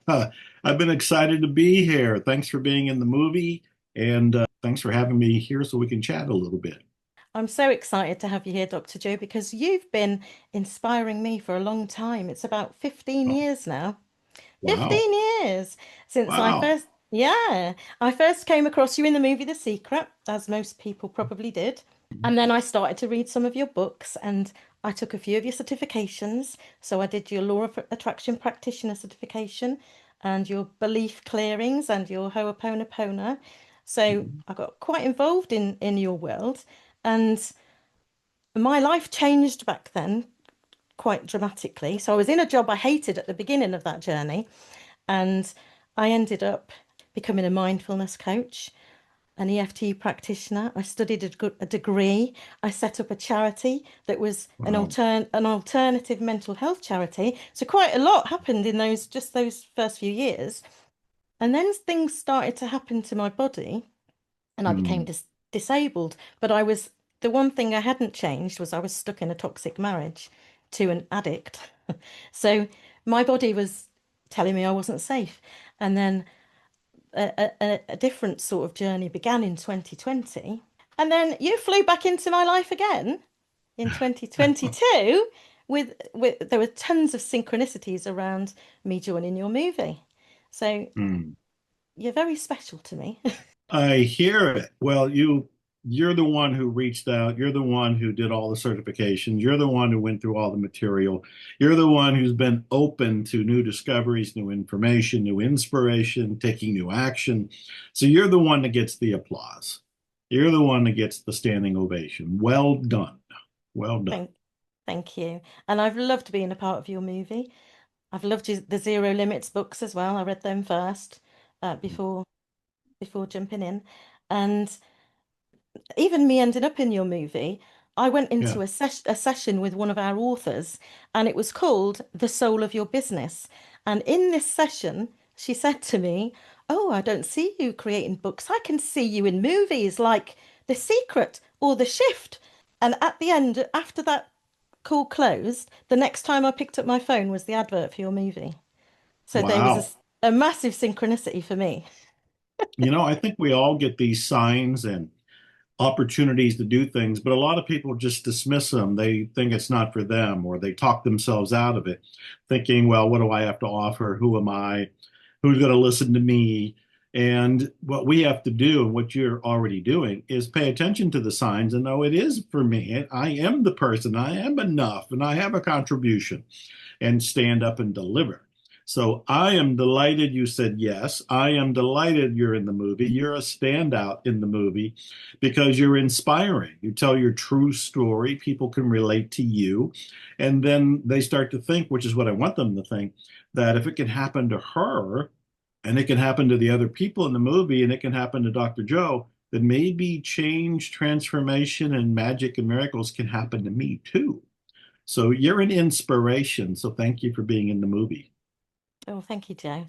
I've been excited to be here. Thanks for being in the movie, and thanks for having me here so we can chat a little bit. I'm so excited to have you here, Dr. Joe, because you've been inspiring me for a long time. It's about 15 Oh, years now. wow. 15 years since Wow. I first came across you in the movie The Secret, as most people probably did. And then I started to read some of your books and I took a few of your certifications. So I did your Law of Attraction Practitioner certification and your belief clearings and your Ho'oponopono. So Mhm. I got quite involved in your world and my life changed back then quite dramatically. So I was in a job I hated at the beginning of that journey, and I ended up becoming a mindfulness coach, an EFT practitioner. I studied a degree. I set up a charity that was Wow. an alternative mental health charity. So quite a lot happened in those first few years. And then things started to happen to my body and I became Mm. disabled. But the one thing I hadn't changed was I was stuck in a toxic marriage to an addict. So my body was telling me I wasn't safe. And then a different sort of journey began in 2020. And then you flew back into my life again in 2022 with there were tons of synchronicities around me joining your movie. So Mm. you're very special to me. I hear it. Well, you're the one who reached out. You're the one who did all the certifications. You're the one who went through all the material. You're the one who's been open to new discoveries, new information, new inspiration, taking new action. So you're the one that gets the applause. You're the one that gets the standing ovation. Well done. Well done. Thank Thank you. And I've loved being a part of your movie. I've loved the Zero Limits books as well. I read them first before jumping in. And even me ending up in your movie, I went Yeah. into a session with one of our authors, and it was called The Soul of Your Business. And in this session, she said to me, "Oh, I don't see you creating books. I can see you in movies like The Secret or The Shift." And at the end, after that call closed, the next time I picked up my phone was the advert for your movie. So there was Wow. a massive synchronicity for me. I think we all get these signs and opportunities to do things, but a lot of people just dismiss them. They think it's not for them, or they talk themselves out of it, thinking, well, what do I have to offer? Who am I? Who's going to listen to me? And what we have to do, and what you're already doing, is pay attention to the signs and know it is for me. I am the person, I am enough, and I have a contribution, and stand up and deliver. So I am delighted you said yes. I am delighted you're in the movie. You're a standout in the movie because you're inspiring. You tell your true story. People can relate to you. And then they start to think, which is what I want them to think, that if it can happen to her and it can happen to the other people in the movie and it can happen to Dr. Joe, then maybe change, transformation, and magic and miracles can happen to me too. So you're an inspiration. So thank you for being in the movie. Oh, thank you, Joe.